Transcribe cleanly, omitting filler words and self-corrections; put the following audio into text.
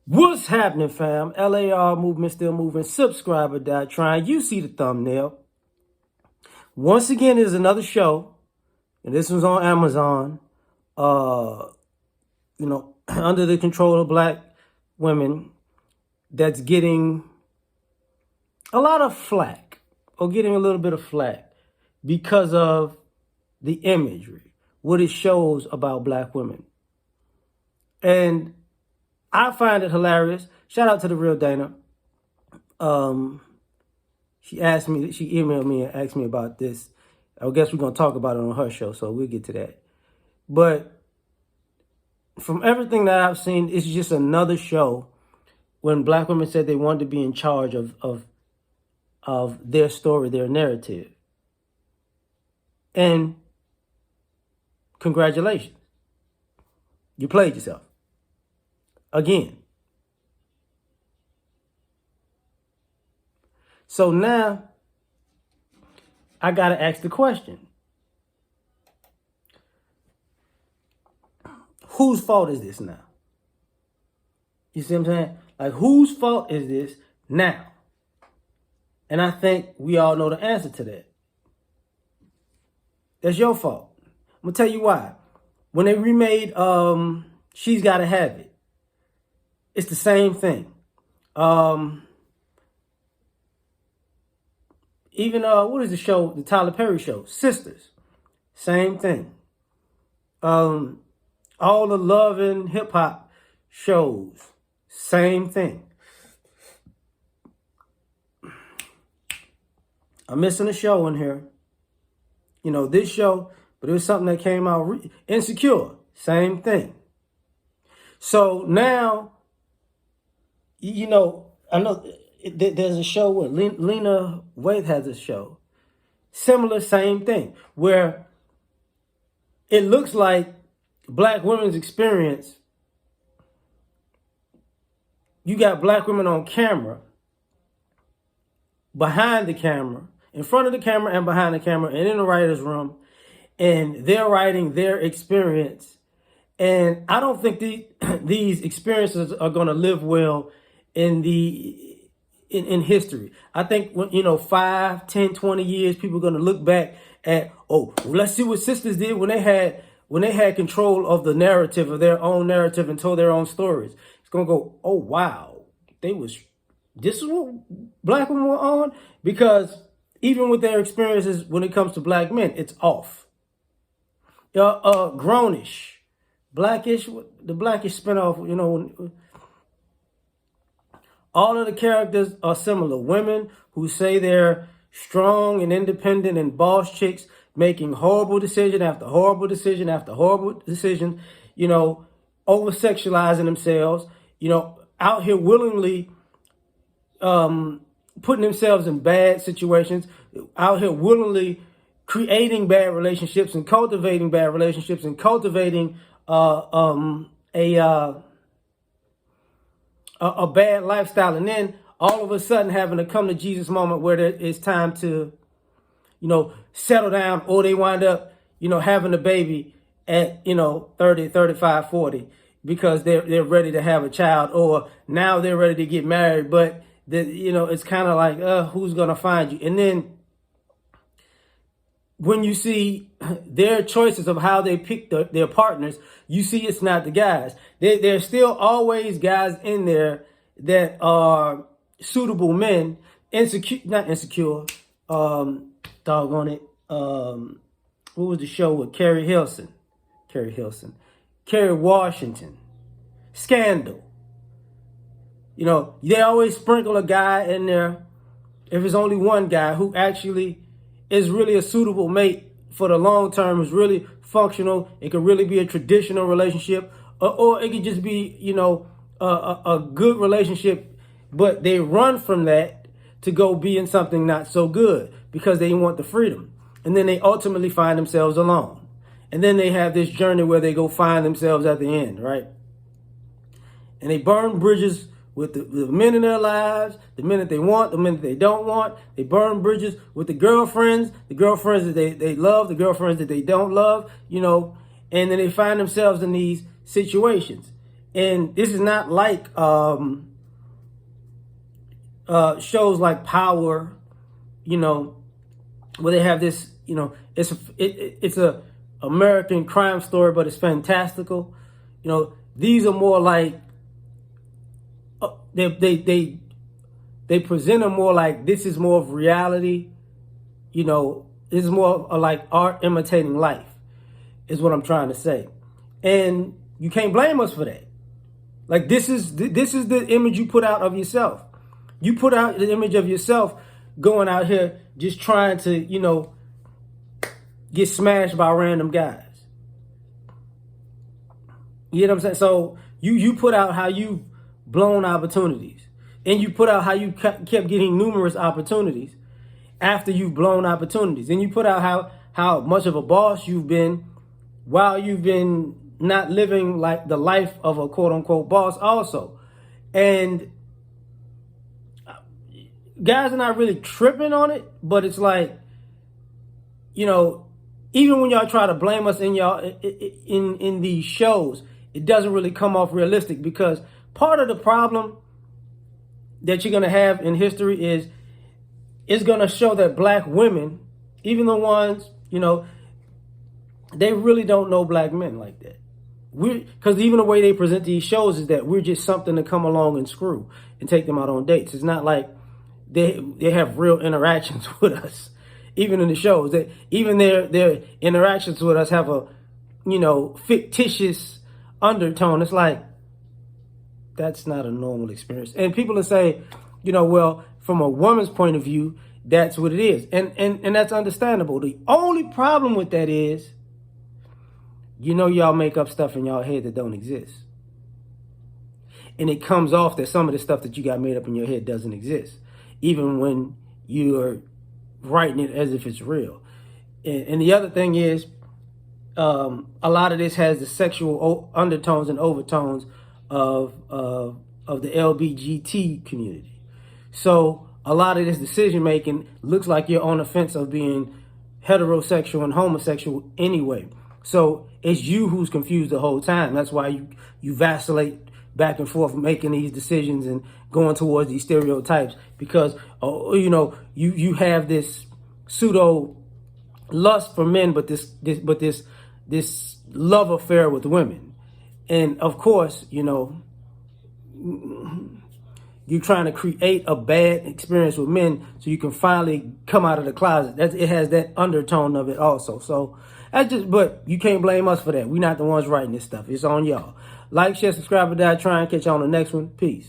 What's happening, fam? L.A.R. movement still moving. Subscriber died trying. You see the thumbnail. Once again, there's another show, and this one's on Amazon. Under the control of black women, that's getting a lot of flack, or getting a little bit of flack, because of the imagery, what it shows about black women. And I find it hilarious. Shout out to the real Dana. She emailed me and asked me about this. I guess we're going to talk about it on her show, so we'll get to that. But from everything that I've seen, it's just another show when black women said they wanted to be in charge of their story, their narrative. And congratulations. You played yourself. Again. So now, I got to ask the question. Whose fault is this now? You see what I'm saying? Like, whose fault is this now? And I think we all know the answer to that. That's your fault. I'm going to tell you why. When they remade She's Gotta Have It, it's the same thing. Even, what is the show, the Tyler Perry show? Sisters. Same thing. All the love and hip hop shows. Same thing. I'm missing a show in here. You know, this show, but it was something that came out. Insecure. Same thing. So now, you know, I know there's a show where Lena Waithe has a show. Similar, same thing. Where it looks like black women's experience. You got black women on camera, behind the camera, in front of the camera and behind the camera, and in the writer's room, and they're writing their experience. And I don't think these experiences are going to live well in history. I think, 5, 10, 20 years, people are going to look back at, let's see what sisters did when they had control of the narrative, of their own narrative, and told their own stories. It's going to go, oh, wow, this is what black women were on? Because even with their experiences, when it comes to black men, it's off. Grownish, blackish, the blackish spinoff, all of the characters are similar. Women who say they're strong and independent and boss chicks, making horrible decision after horrible decision after horrible decision, over-sexualizing themselves, out here willingly putting themselves in bad situations, out here willingly creating bad relationships and cultivating bad relationships and cultivating a bad lifestyle, and then all of a sudden having a come to Jesus moment where it's time to, settle down, or they wind up, having a baby at, 30, 35, 40, because they're ready to have a child, or now they're ready to get married, but it's kind of like, who's going to find you? And then when you see their choices of how they pick their partners, you see it's not the guys. There's still always guys in there that are suitable men, not insecure, doggone it. What was the show with Kerry Washington, Scandal. They always sprinkle a guy in there, if it's only one guy who actually is really a suitable mate for the long term, is really functional. It could really be a traditional relationship, or it could just be, a good relationship, but they run from that to go be in something not so good because they want the freedom. And then they ultimately find themselves alone. And then they have this journey where they go find themselves at the end, right? And they burn bridges with the men in their lives, the men that they want, the men that they don't want. They burn bridges with the girlfriends that they love, the girlfriends that they don't love, and then they find themselves in these situations. And this is not like shows like Power, you know, where they have this, you know, it's a American crime story, but it's fantastical. You know, these are more like they present them more like this is more of reality. You know, this is more of like art imitating life, is what I'm trying to say. And you can't blame us for that. Like this is the image you put out of yourself. You put out the image of yourself going out here just trying to, you know, get smashed by random guys. You know what I'm saying? So you put out how you've blown opportunities. And you put out how you kept getting numerous opportunities after you've blown opportunities. And you put out how much of a boss you've been while you've been not living like the life of a quote unquote boss also. And guys are not really tripping on it, but it's like, you know, even when y'all try to blame us in these shows, it doesn't really come off realistic, because part of the problem that you're going to have in history is it's going to show that black women, even the ones, you know, they really don't know black men like that. Because even the way they present these shows is that we're just something to come along and screw and take them out on dates. It's not like they have real interactions with us. Even in the shows, that even their interactions with us have a, you know, fictitious undertone. It's like, that's not a normal experience. And people will say, you know, well, from a woman's point of view, that's what it is. And that's understandable. The only problem with that is, you know, y'all make up stuff in y'all head that don't exist. And it comes off that some of the stuff that you got made up in your head doesn't exist, even when you're writing it as if it's real. And the other thing is, a lot of this has the sexual undertones and overtones of the LGBT community. So a lot of this decision making looks like you're on the fence of being heterosexual and homosexual anyway. So it's you who's confused the whole time. That's why you vacillate back and forth making these decisions and going towards these stereotypes, because you know, you have this pseudo lust for men, but this love affair with women. And of course, you know, you're trying to create a bad experience with men so you can finally come out of the closet. It has that undertone of it also. So but you can't blame us for that. We're not the ones writing this stuff. It's on y'all. Like, share, subscribe, and try and catch you on the next one. Peace.